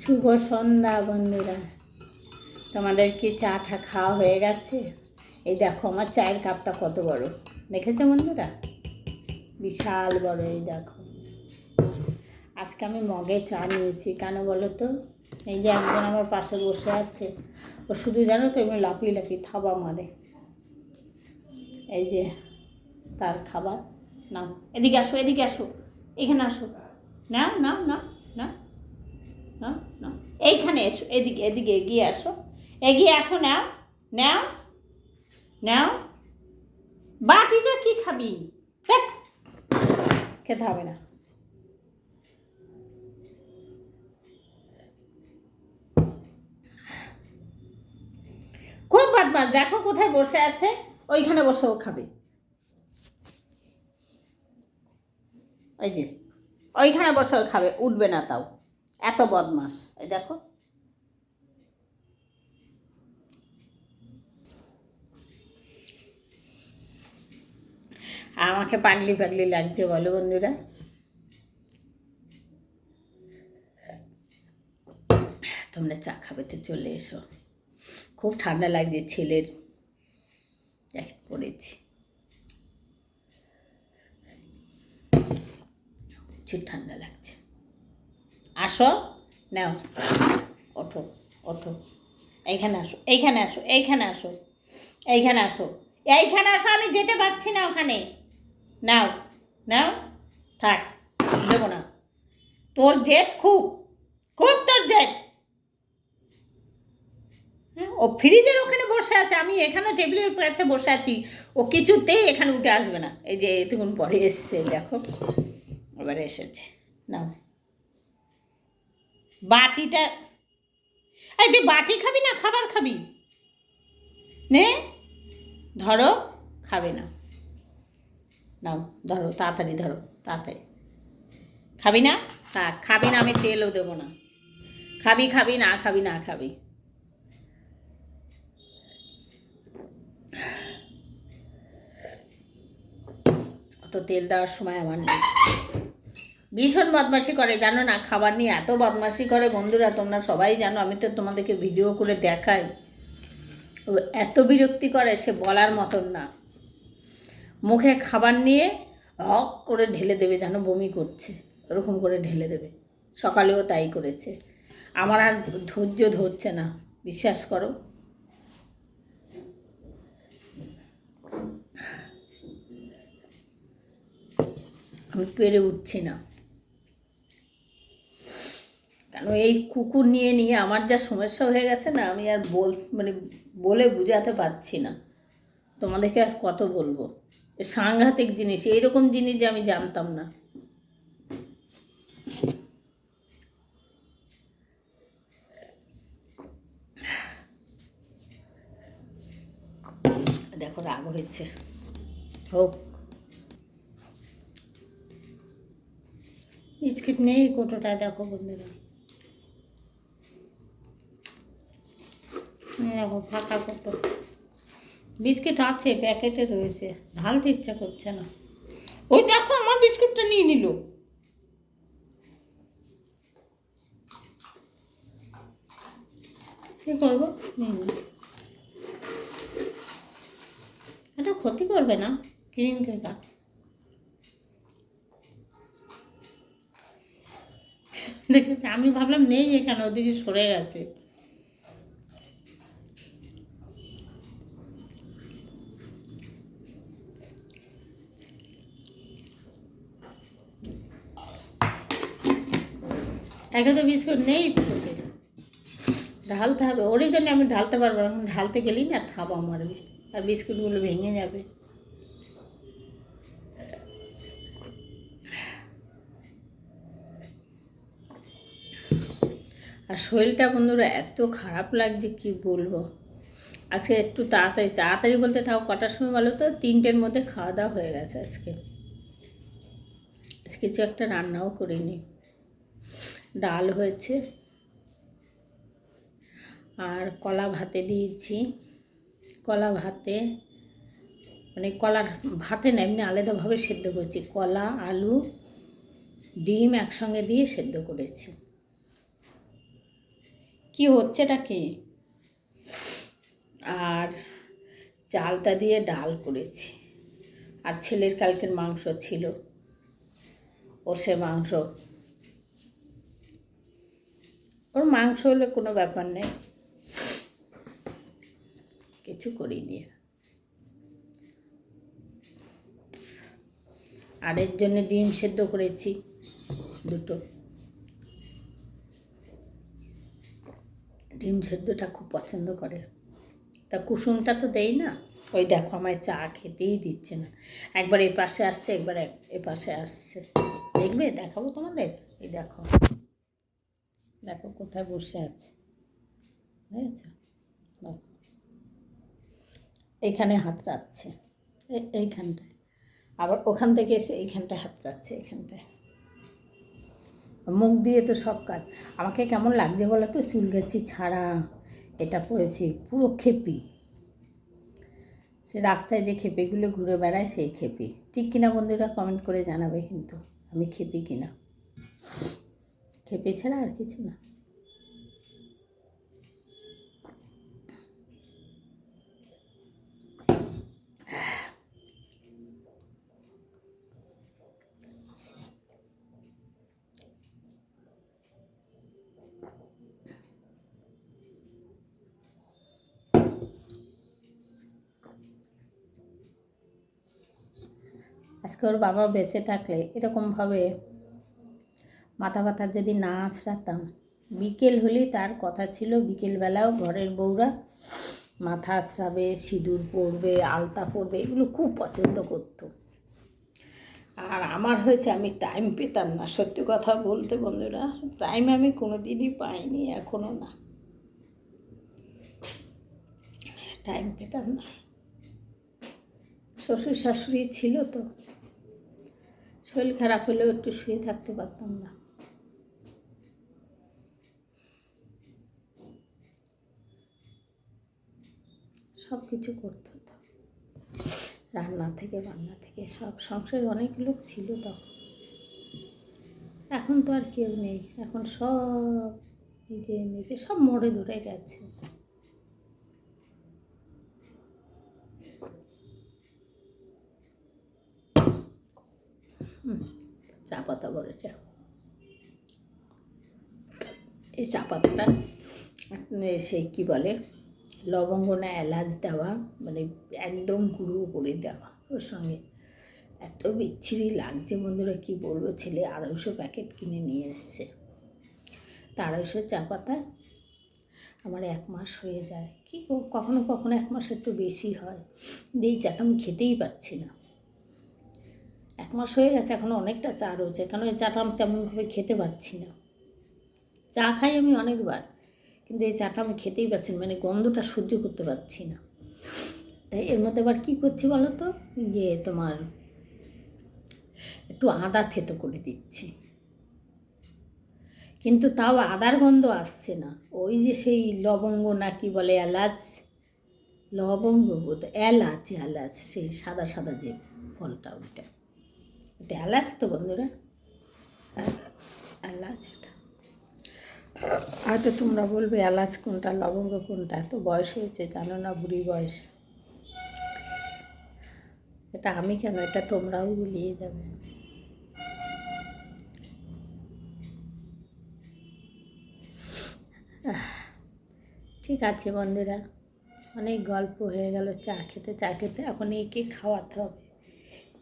শুভ সন্ধ্যা বন্ধুরা, তোমাদের কি চা টা খাওয়া হয়ে গেছে? এই দেখো আমার চায়ের কাপটা কত বড়, দেখেছো বন্ধুরা? বিশাল বড়। এই দেখো, আজকে আমি মগে চা নিয়েছি। কেন বলো তো? এই যে একজন আমার পাশে বসে আছে, ও শুধু জানো তো এমনি লাফিয়ে লাফিয়ে থাবা মারে। এই যে তার খাবার। নাও, এদিকে আসো, এদিকে আসো, এখানে আসো, নাও নাও নাও নাও নাও নাও, এইখানে এসো, এদিকে এদিকে এগিয়ে আসো, এগিয়ে আসো, নাও নাও নাও। বাটিটা কি খাবি? খেতে হবে না। খুব বদমাস, দেখো কোথায় বসে আছে, ওইখানে বসেও খাবে। ওই যে ওইখানে বসেও খাবে, উঠবে না তাও, এত বদমাস। এই দেখো, আমাকে পাগলি পাগলি লাগছে বলো বন্ধুরা? তোমরা চা খাবে তো চলে এসো। খুব ঠান্ডা লাগছে, ছেলের জ্যাকেট পরেছি, প্রচুর ঠান্ডা লাগছে। আসো, নাও, ওঠো ওঠো, এইখানে আসো, এইখানে আসো, এইখানে আসো, এইখানে আসো, এইখানে আসো, আমি যেতে পারছি না ওখানে। নাও নাও, থাক, দেবো না। তোর জেদ খুব, খুব তোর জেদ। হ্যাঁ, ও ফ্রিজের ওখানে বসে আছে, আমি এখানে টেবিলের কাছে বসে আছি, ও কিছুতেই এখানে উঠে আসবে না। এই যে এতক্ষণ পরে এসছে, দেখো এবারে এসেছে। নাও বাটিটা, এই যে বাটি খাবি না খাবার খাবি? নে, ধরো, খাবে না। নাও ধরো, তাড়াতাড়ি ধরো, তাড়াতাড়ি। খাবি না? তা খাবি না, আমি তেলও দেবো না। খাবি খাবি না খাবি না খাবি। অত তেল দেওয়ার সময় আমার নেই। ভীষণ বদমাশি করে জানো না, খাবার নিয়ে এত বদমাশি করে বন্ধুরা, তোমরা সবাই জানো, আমি তো তোমাদেরকে ভিডিও করে দেখাই। এত বিরক্তি করে, সে বলার মতন না। মুখে খাবার নিয়ে হক করে ঢেলে দেবে, যেন বমি করছে, ওরকম করে ঢেলে দেবে। সকালেও তাই করেছে। আমার আর ধৈর্য ধরছে না, বিশ্বাস করো। আমি পেরে উঠছি না। কেন এই কুকুর নিয়ে নিয়ে আমার যা সমস্যা হয়ে গেছে না, আমি আর বলে বুঝাতে পারছি না তোমাদেরকে। আর কত বলবো, সাংঘাতিক জিনিস, এইরকম জিনিস যে আমি জানতাম না। দেখো রাগ হয়েছে, হোক। বিস্কিট নেই কোটোটায়, দেখো বন্ধুরা, দেখো ফাঁকা কোটো। বিস্কিট আছে, প্যাকেটে রয়েছে, ঢালতে ইচ্ছা করছে না। ওই দেখো আমার বিস্কুটটা নিয়ে নিল। কী করবো, নিয়ে নিল। এটা ক্ষতি করবে না, ক্রিম কেকা। দেখেছি, আমি ভাবলাম নেই এখানে, ওদিকে সরে গেছে। একে তো বিস্কুট নেই, ঢালতে হবে। ওরই জন্য আমি ঢালতে পারবো, এখন ঢালতে গেলেই না থাবা মারবে, আর বিস্কুটগুলো ভেঙে যাবে। আর শরীরটা বন্ধুরা এত খারাপ লাগছে, কি বলবো। আজকে একটু তাড়াতাড়ি, তাড়াতাড়ি বলতে তাও কটার সময় বলো তো? 3টের মধ্যে খাওয়া দাওয়া হয়ে গেছে আজকে। কিছু একটা রান্নাও করিনি, ডাল হয়েছে আর কলা ভাতে দিয়েছি। কলা ভাতে মানে কলার ভাতে না, এমনি আলাদাভাবে সেদ্ধ করেছি, কলা আলু ডিম একসঙ্গে দিয়ে সেদ্ধ করেছি। কি হচ্ছেটা কি? আর চালটা দিয়ে ডাল করেছি, আর ছেলের কালকের মাংস ছিল, ওর সে মাংস, ওর মাংস হলে কোনো ব্যাপার নেই, কিছু করিনি। আর এর জন্য ডিম সেদ্ধ করেছি 2টো। ডিম সেদ্ধটা খুব পছন্দ করে, তা কুসুমটা তো দেই না। ওই দেখো আমায় চা খেতেই দিচ্ছে না, একবার এ পাশে আসছে, একবার এ পাশে আসছে। দেখবে, দেখাবো তোমাদের, এই দেখো, দেখো কোথায় বসে আছে, দেখেছ? দেখো এইখানে হাত রাখছে, এইখানটায়, আবার ওখান থেকে এসে এইখানটায় হাত রাখছে, এইখানটায়। মুখ দিয়ে তো সব কাজ। আমাকে কেমন লাগছে বলো তো, চুল গেছি ছাড়া, এটা পরেছি, পুরো খেপি। সে রাস্তায় যে খেপেগুলো ঘুরে বেড়ায় সেই খেপি। ঠিক কিনা বন্ধুরা কমেন্ট করে জানাবে কিন্তু, আমি খেপি কিনা। খেপি ছাড়া আর কিছু না। আজকে ওর বাবা বেঁচে থাকলে এরকমভাবে মাথা ব্যথা যদি না আঁচড়াতাম, বিকেল হলেই তার কথা ছিল, বিকেলবেলাও ঘরের বউরা মাথা আঁচড়াবে, সিঁদুর পরবে, আলতা পরবে, এগুলো খুব পছন্দ করতো। আর আমার হয়েছে আমি টাইম পেতাম না, সত্যি কথা বলতে বন্ধুরা, টাইম আমি কোনো দিনই পাইনি, এখনও না, টাইম পেতাম না। শ্বশুর শাশুড়ি ছিল তো, শরীর খারাপ হলেও একটু শুয়ে থাকতে পারতাম না। সব কিছু করতে হতো, রান্না থেকে বান্না থেকে সব। সংসারে অনেক লোক ছিল তখন, এখন তো আর কেউ নেই, এখন সব নিজে নিজে সব মরে ধরে গেছে। চা পাতা বড় চা, এই চা পাতাটা সেই কী বলে, লবঙ্গ না এলাচ দেওয়া, মানে একদম গুঁড়ো করে দেওয়া, ওর সঙ্গে এত বিচ্ছিরি লাগছে বন্ধুরা, কি বলবো। ছেলে 250 প্যাকেট কিনে নিয়ে এসছে, তা 250 চা পাতা আমার 1 মাস হয়ে যায়, কি কখনো কখনো 1 মাস একটু বেশি হয়। এই চাটা আমি খেতেই পারছি না, 1 মাস হয়ে গেছে, এখনও অনেকটা চা রয়েছে, কারণ এই চাটা আমি তেমনভাবে খেতে পারছি না। চা খাই আমি অনেকবার, কিন্তু এই চাটা আমি খেতেই পারছি না, মানে গন্ধটা সহ্য করতে পারছি না। তাই এর মধ্যে আবার কী করছি বলো তো, তোমার একটু আদা থেতো করে দিচ্ছি, কিন্তু তাও আদার গন্ধ আসছে না, ওই যে সেই লবঙ্গ না কি বলে, এলাচ, লবঙ্গ বোধ, এলাচ, এলাচ, সেই সাদা সাদা যে ফলটা, ওইটা, এটা এলাচ তো বন্ধুরা, এলাচ। এটা হয়তো তোমরা বলবে এলাচ কোনটা লবঙ্গ কোনটা, এত বয়স হয়েছে জানো না, বুড়ি বয়স। এটা আমি কেন, এটা তোমরাও গুলিয়ে যাবে। ঠিক আছে বন্ধুরা, অনেক গল্প হয়ে গেল চা খেতে চা খেতে, এখন একে খাওয়াতে হবে,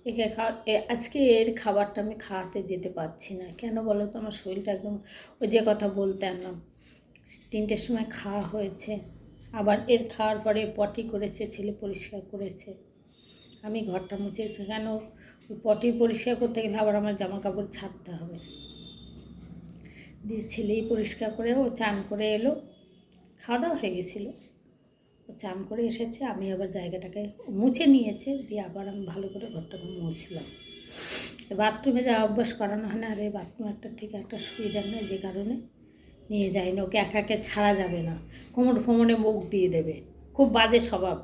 একে আজকে এর খাবারটা আমি খাওয়াতে যেতে পারছি না, কেন বলো তো, আমার শরীরটা একদম, ওই যে কথা বলতে আনলাম, 3টের সময় খাওয়া হয়েছে, আবার এর খাওয়ার পরে পটি করেছে, ছেলে পরিষ্কার করেছে, আমি ঘরটা মুছেছি, কেন ওই পটি পরিষ্কার করতে গেলে আবার আমার জামা কাপড় ছাড়তে হবে, দিয়ে ছেলেই পরিষ্কার করে, ও চান করে এলো, খাওয়া দাওয়া হয়ে গেছিলো, ও চান করে এসেছে, আমি আবার জায়গাটাকে মুছে নিয়েছে, দিয়ে আবার আমি ভালো করে ঘরটাকে মুছলাম। বাথরুমে যাওয়া অভ্যাস করানো হয় না, আর এই বাথরুম একটা ঠিক একটা সুবিধা নেই, যে কারণে নিয়ে যায়নি, ওকে একা একা ছাড়া যাবে না, কোমর ফোমরে মুখ দিয়ে দেবে, খুব বাজে স্বভাব,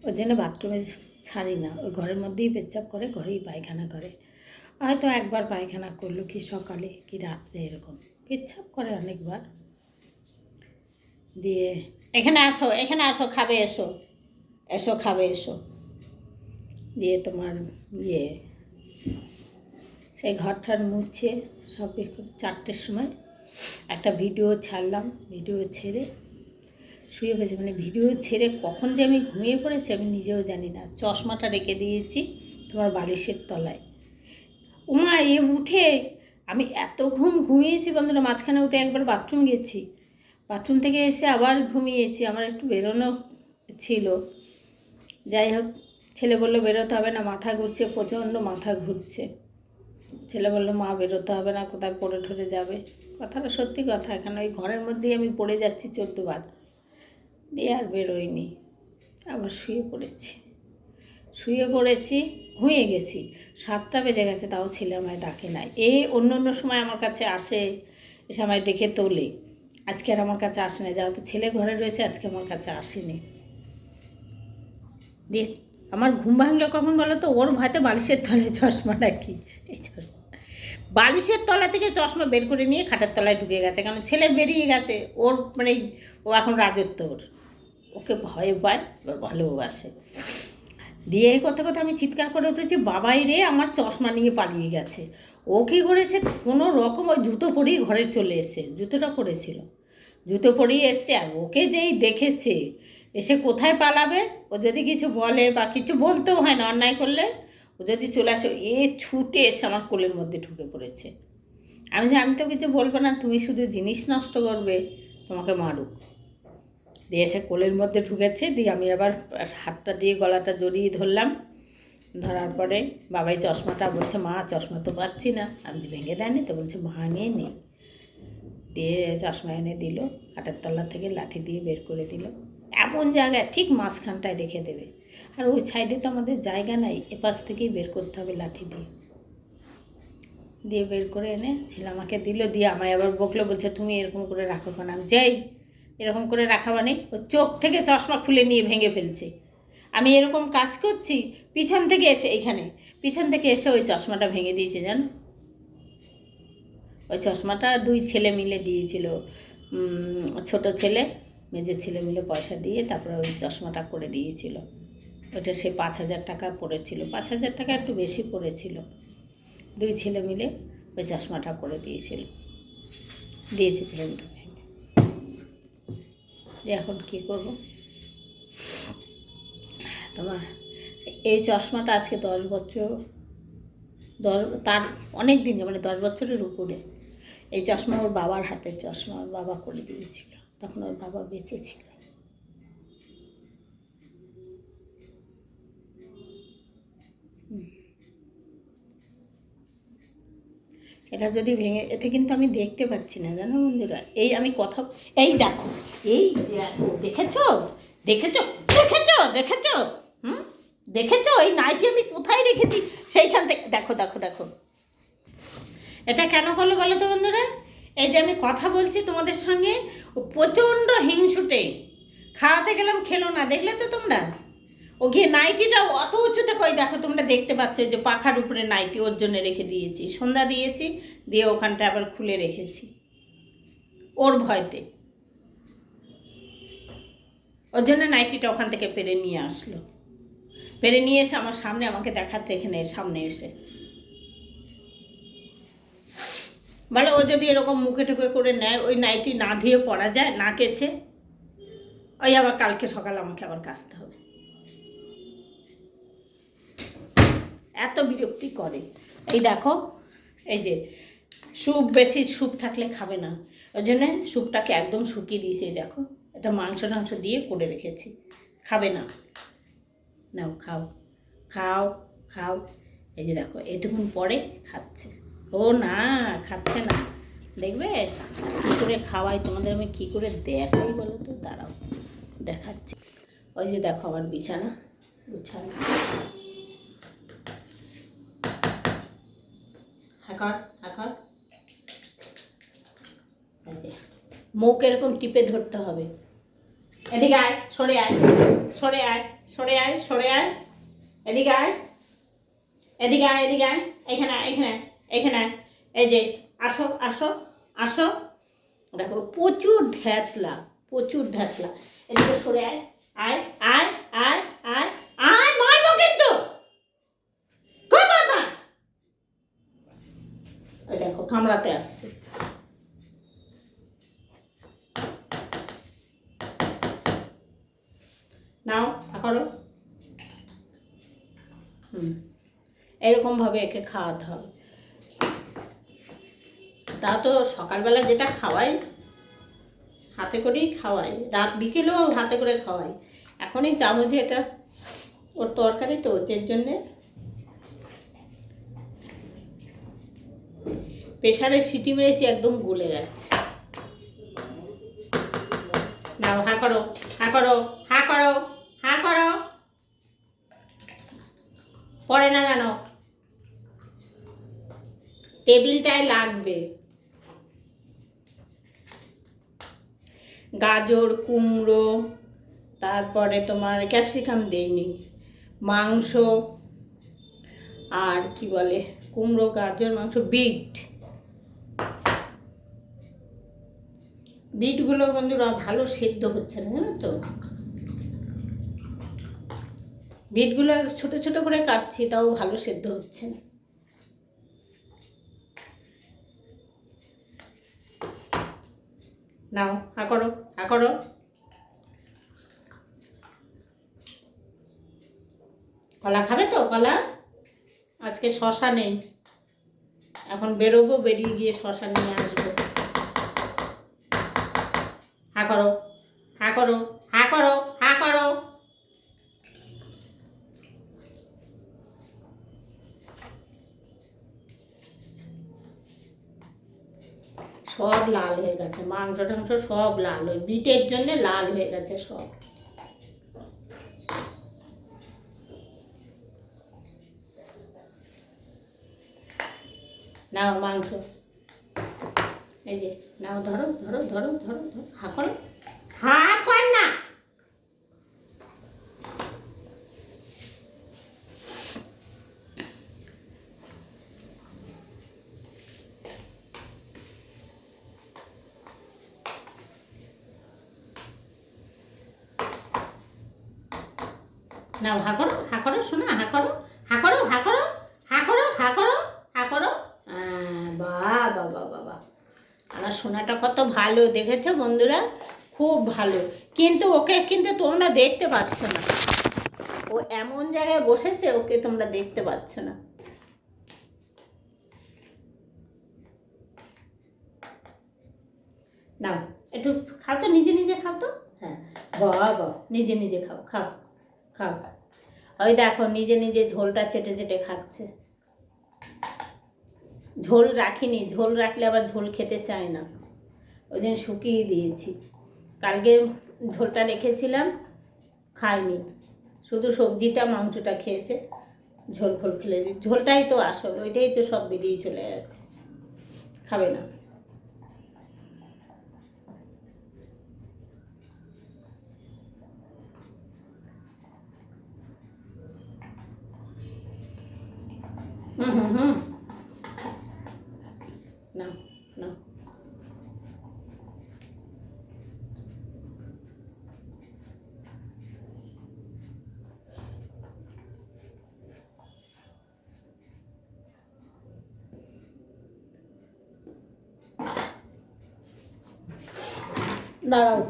ওই জন্য বাথরুমে ছাড়ি না, ওই ঘরের মধ্যেই পেচ্ছাপ করে, ঘরেই পায়খানা করে, হয়তো একবার পায়খানা করলো কি সকালে কি রাত্রে, এরকম পেচ্ছাপ করে অনেকবার, দিয়ে এখানে আসো, এখানে আসো, খাবে এসো, এসো খাবে এসো। দিয়ে তোমার ইয়ে সেই ঘরটার মুছে সব 4টের সময় একটা ভিডিও ছাড়লাম, ভিডিও ছেড়ে শুয়ে পড়েছি। মানে ভিডিও ছেড়ে কখন যে আমি ঘুমিয়ে পড়েছি আমি নিজেও জানি না। চশমাটা রেখে দিয়েছি তোমার বালিশের তলায়। ওমা এ উঠে আমি এত ঘুমিয়েছি বন্ধুরা, মাঝখানে উঠে একবার বাথরুম গেছি, বাথরুম থেকে এসে আবার ঘুমিয়েছি। আমার একটু বেরোনো ছিল, যাই হোক ছেলে বললো বেরোতে হবে না, মাথা ঘুরছে, প্রচণ্ড মাথা ঘুরছে। ছেলে বললো মা বেরোতে হবে না, কোথায় পড়ে ঠরে যাবে। কথাটা সত্যি কথা, এখানে ওই ঘরের মধ্যেই আমি পড়ে যাচ্ছি 14 বার, দিয়ে আর বেরোয়নি। আবার শুয়ে পড়েছি, ঘুমিয়ে গেছি। 7টা বেজে গেছে, তাও ছেলে আমায় ডাকে নাই। অন্য অন্য সময় আমার কাছে আসে, এসে আমায় ডেকে তোলে, আজকে আর আমার কাছে আসে না। যেহেতু ছেলে ঘরে রয়েছে আজকে আমার কাছে আসেনি। দিয়ে আমার ঘুম ভাঙলো কখন বলো তো, ওর ভয়তে বালিশের তলায় চশমা রাখি, এই বালিশের তলা থেকে চশমা বের করে নিয়ে খাটের তলায় ঢুকে গেছে, কারণ ছেলে বেরিয়ে গেছে। ওর মানে ও এখন রাজত্ব, ওকে ভয় পায়, এবার ভালোবাসে। দিয়ে করতে করতে আমি চিৎকার করে উঠেছি, বাবাই রে আমার চশমা নিয়ে পালিয়ে গেছে। ও কী করেছে, কোনো রকম ওই জুতো পরেই ঘরে চলে এসছে, জুতোটা পরেছিল, জুতো পরেই এসছে। আর ওকে যেই দেখেছে এসে কোথায় পালাবে, ও যদি কিছু বলে বা কিছু বলতেও হয় না, অন্যায় করলে ও যদি চলে আসে ছুটে এসে আমার কোলের মধ্যে ঢুকে পড়েছে। আমি তো কিছু বলবো না, তুমি শুধু জিনিস নষ্ট করবে, তোমাকে মারুক। দিয়ে এসে কোলের মধ্যে ঢুকেছে। দিয়ে আমি আবার হাতটা দিয়ে গলাটা জড়িয়ে ধরলাম, ধরার পরে বাবাই চশমাটা বলছে মা চশমা তো পাচ্ছি না। আমি ভেঙে দেয়নি তো, বলছে ভাঙেনি। দিয়ে চশমা এনে দিল, কাঠের তলা থেকে লাঠি দিয়ে বের করে দিল। এমন জায়গায় ঠিক মাঝখানটায় রেখে দেবে, আর ওই সাইডে তো আমাদের জায়গা নাই, এপাশ থেকেই বের করতে হবে লাঠি দিয়ে। দিয়ে বের করে এনে ছেলে আমাকে দিল, দিয়ে আমায় আবার বকলো, বলছে তুমি এরকম করে রাখো কেন। আমি যাই এরকম করে রাখা মানে ও চোখ থেকে চশমা খুলে নিয়ে ভেঙে ফেলছে। আমি এরকম কাজ করছি, পিছন থেকে এসে ওই চশমাটা ভেঙে দিয়েছে জানো। ওই চশমাটা 2 ছেলে মিলে দিয়েছিল, ছোট ছেলে মেজর ছেলে মিলে পয়সা দিয়ে তারপরে ওই চশমাটা করে দিয়েছিল। ওটা সে 5,000 টাকা পড়েছিল, 5,000 টাকা একটু বেশি পড়েছিল। 2 ছেলে মিলে ওই চশমাটা করে দিয়েছিল, দিয়েছে ফ্রেমটা ভেঙে। এখন কী করব, তোমার এই চশমাটা আজকে 10 বছর, তার অনেক দিন, মানে 10 বছরের উপরে। এই চশমা ওর বাবার হাতের চশমা, ওর বাবা করে দিয়েছিল, তখন ওর বাবা বেঁচে ছিল। এটা যদি ভেঙে, এতে কিন্তু আমি দেখতে পাচ্ছি না জানো বন্ধুরা। আমি কথা, এই দেখো, দেখেছো দেখেছো দেখেছো দেখেছো দেখেছো এই নাইটি আমি কোথায় রেখেছি, সেইখান থেকে দেখো দেখো দেখো। এটা কেন করলো বলো তো বন্ধুরা, এই যে আমি কথা বলছি তোমাদের সঙ্গে, ও প্রচণ্ড হিংসুটে। খাওয়াতে গেলাম খেলো না, দেখলে তো তোমরা। ও গিয়ে নাইটিটা অত উঁচুতে কই, দেখো তোমরা দেখতে পাচ্ছ, যে পাখার উপরে নাইটি ওর জন্য রেখে দিয়েছি, সন্ধ্যা দিয়েছি, দিয়ে ওখানটা আবার খুলে রেখেছি ওর ভয়তে। ওর জন্য নাইটিটা ওখান থেকে পেরে নিয়ে আসলো, পেরে নিয়ে এসে আমার সামনে আমাকে দেখাচ্ছে, এখানে সামনে এসে। বলো ও যদি এরকম মুখে টুকে করে নেয়, ওই নাইটি না ধুয়ে পরা যায়, না কেছে, ওই আবার কালকে সকালে আমাকে আবার কাচতে হবে। এত বিরক্তি করে। এই দেখো, এই যে স্যুপ, বেশি স্যুপ থাকলে খাবে না, ওই জন্য স্যুপটাকে একদম শুকিয়ে দিয়েছি। দেখো এটা মাংস টাংস দিয়ে করে রেখেছি, খাবে না। নাও খাও খাও খাও, এই যে দেখো এতক্ষণ পরে খাচ্ছে। ও না, খাচ্ছে না, দেখবে কী করে খাওয়াই তোমাদের, আমি কী করে দেখাই বলো তো, দাঁড়াও দেখাচ্ছি। ওই যে দেখো আমার বিছানা গুছানো, মুখ এরকম টিপে ধরতে হবে। এদিকে আয়, সরে আয়, সরে আয়, সরে আয়, সরে আয়, এদিকে আয়, এদিকে আয়, এদিকে আয়, এখানে এখানে এখানে, এই যে আসো আসো আসো। দেখো প্রচুর ধ্যাতলা, প্রচুর ঢাসলা। এদিকে সরে আয়, আয় আয় আয় আয় আয়, মারবো কিন্তু। কই বদমাস? ওই দেখো কামড়াতে আসছে। নাও করো। এরকমভাবে একে খাওয়াতে হবে। তা তো সকালবেলা যেটা খাওয়াই হাতে করেই খাওয়াই, রাত বিকেলেও হাতে করে খাওয়াই। এখন এই চামচে এটা ওর তরকারি তো, এর জন্যে প্রেশারে সিটি মেরেছি, একদম গলে যাচ্ছে। নাও হা করো, হা করো, হা করো, হা করো। পড়ে না জানো, টেবিলটায় লাগবে। গাজর, কুমড়ো, তারপরে তোমার ক্যাপসিকাম দেইনি, মাংস, আর কি বলে কুমড়ো, গাজর, মাংস, বিটগুলো বন্ধুরা ভালো সেদ্ধ হচ্ছে না, জানো তো। বিটগুলো ছোট ছোট করে কাটছি, তাও ভালো সেদ্ধ হচ্ছে না। নাও হা করো, হা করো। কলা খাবে তো? কলা আজকে শশা নেই, এখন বেরোবো, বেরিয়ে গিয়ে শশা নিয়ে আসবো। হা করো, হা করো, হা করো, হা করো। সব লাল হয়ে গেছে, মাংস টাংস সব লাল হয়ে, বিটের জন্য লাল হয়ে গেছে সব। নাও মাংস, এই যে নাও, ধরো ধরো ধরো ধরো ধরো, হা করো, হা কর না। নাও হা করো, হা করো শোনা, হা করো, হা করো, হা করো, হা করো, হা করো, হা করো। বাহ বাবা বাবা, আমার সোনাটা কত ভালো, দেখেছো বন্ধুরা? খুব ভালো। কিন্তু ওকে কিন্তু তোমরা দেখতে পাচ্ছ না, ও এমন জায়গায় বসেছে, ওকে তোমরা দেখতে পাচ্ছ না। নাও একটু খাও তো, নিজে নিজে খাও তো। হ্যাঁ বাবা, নিজে নিজে খাও, খাও খাও। ওই দেখো নিজে নিজে ঝোলটা চেটে চেটে খাচ্ছে। ঝোল রাখিনি, ঝোল রাখলে আবার ঝোল খেতে চায় না, ওই দিন শুকিয়ে দিয়েছি। কালকে ঝোলটা রেখেছিলাম, খায়নি, শুধু সবজিটা মাংসটা খেয়েছে, ঝোল ফোল ফেলে দিই। ঝোলটাই তো আসল, ওইটাই তো সব বেরিয়ে চলে যাচ্ছে, খাবে না। হুম হুম হুম, না না, দাঁড়াও।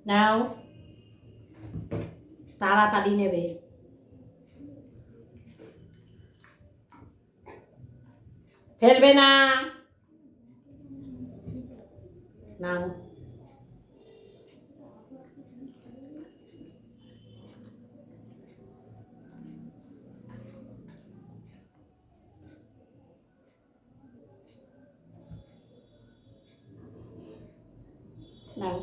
নাও, তাড়াতাড়ি নেবে। ফেলবে না। নাও, নাও।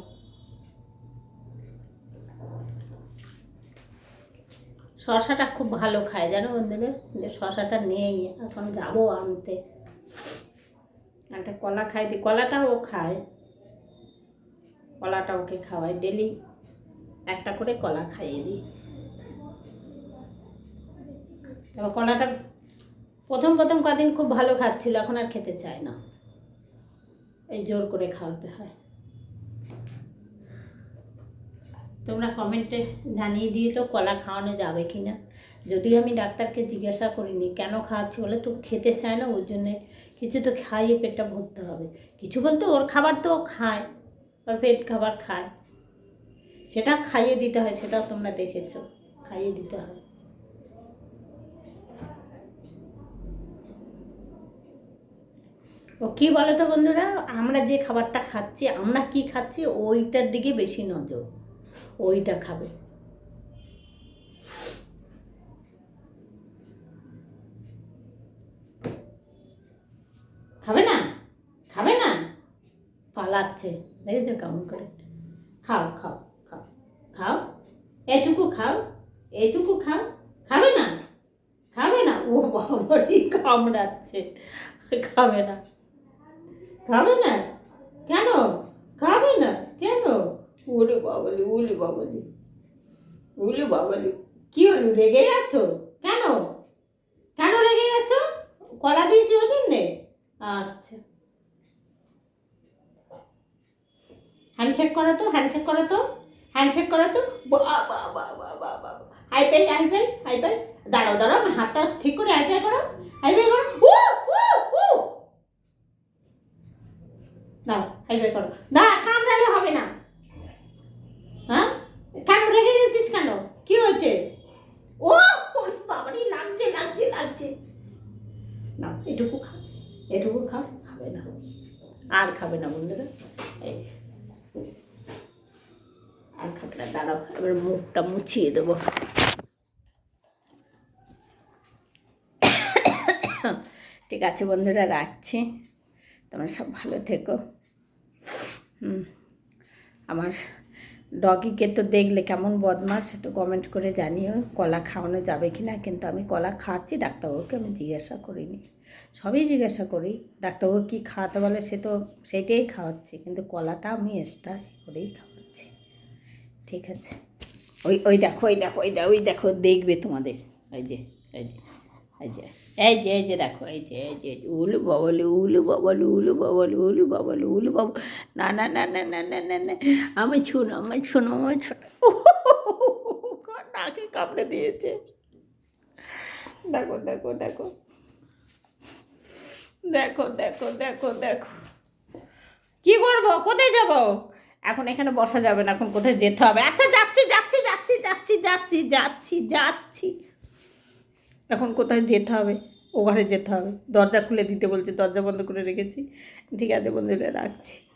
শশাটা খুব ভালো খায় জানো বন্ধুরা, যে শশাটা নেই, এখন যাবো আনতে। একটা কলা খাইতে, কলাটাও ও খায়। কলাটা ওকে খাওয়াই, ডেলি একটা করে কলা খাইয়ে দিই। এবার কলাটা প্রথম কদিন খুব ভালো খাচ্ছিল, এখন আর খেতে চায় না, এই জোর করে খাওয়াতে হয়। তোমরা কমেন্টে জানিয়ে দিয়ে তো কলা খাওয়ানো যাবে কি না। যদিও আমি ডাক্তারকে জিজ্ঞাসা করিনি কেন খাওয়াচ্ছি, বলে তো খেতে চায় না, ওই জন্যে কিছু তো খাইয়ে পেটটা ভরতে হবে। কিছু বলতে ওর খাবার তো ও খায়, ওর পেট খাবার খায়, সেটা খাইয়ে দিতে হয়, সেটাও তোমরা দেখেছো, খাইয়ে দিতে হয়। ও কী বলো তো বন্ধুরা, আমরা যে খাবারটা খাচ্ছি, আমরা কি খাচ্ছি ওইটার দিকে বেশি নজর, ওইটা খাবে। খাবে না, খাবে না, পালাচ্ছে, দেখেছো কেমন করে। খাও খাও খাও খাও, এটুকু খাও, এটুকু খাও, খাবে না, খাবে না, ও বাবারই কামড়াচ্ছে, খাবে না, খাবে না, কেন খাবে না, কেন, ওলে বাবালি, ওলে বাবালি, ওলে বাবালি, কি হলো, রেগে যাচ্ছ কেন, কেন রেগে যাচ্ছ, কলা দিয়েছি ওই জন্যে, আচ্ছা। হ্যান্ডশেক করো তো, হ্যান্ডশেক করো তো, হ্যান্ডশেক করো তো, হাই পাই, হাই পাই, হাই পাই, দাঁড়াও দাঁড়াও, আমার হাতটা ঠিক করে হাই পাই করো, হাই পাই করো, দাও হাই পাই করো, না কামড়ালে হবে না, হ্যাঁ কেন রেগে গেছিস কেন, কি হয়েছে, ও বাবারি লাগছে লাগছে লাগছে, না এটুকু খাও, এটুকু খাও, খাবে না, আর খাবে না বন্ধুরা, এই আর খাবে না, দাঁড়াও এবার মুখটা মুছিয়ে দেবো। ঠিক আছে বন্ধুরা, রাখছি, তোমরা সব ভালো থেকো। আমার ডগিকে তো দেখলে কেমন বদমাস, একটু কমেন্ট করে জানিও কলা খাওয়ানো যাবে কি না। কিন্তু আমি কলা খাওয়াচ্ছি, ডাক্তারবাবুকে আমি জিজ্ঞাসা করিনি, সবই জিজ্ঞাসা করি, ডাক্তারবাবু কী খাওয়াতে বলে সে তো সেইটাই খাওয়াচ্ছি, কিন্তু কলাটা আমি এক্সট্রা করেই খাওয়াচ্ছি। ঠিক আছে, ওই ওই দেখো, ওই দেখো, ওই দেখো, ওই দেখো, দেখবে তোমাদের, ওই যে এই যে এই যে এই যে এই যে দেখো, এই যে এই যে উলু বাবলু, উলু বাবলু, উলু বাবলু, উলু বাবলু, উলু বাবু, না না না না না না না না, আমি শোনো, আমার শোনো, আমার শোনো, নাকে কামড়ে দিয়েছে, দেখো দেখো দেখো দেখো দেখো দেখো দেখো, কী করবো, কোথায় যাবো এখন, এখানে বসা যাবে না, এখন কোথায় যেতে হবে, আচ্ছা যাচ্ছি যাচ্ছি যাচ্ছি যাচ্ছি যাচ্ছি যাচ্ছি যাচ্ছি, এখন কোথায় যেতে হবে, ও ঘরে যেতে হবে, দরজা খুলে দিতে বলছে, দরজা বন্ধ করে রেখেছি। ঠিক আছে বন্ধুরা, রাখছি।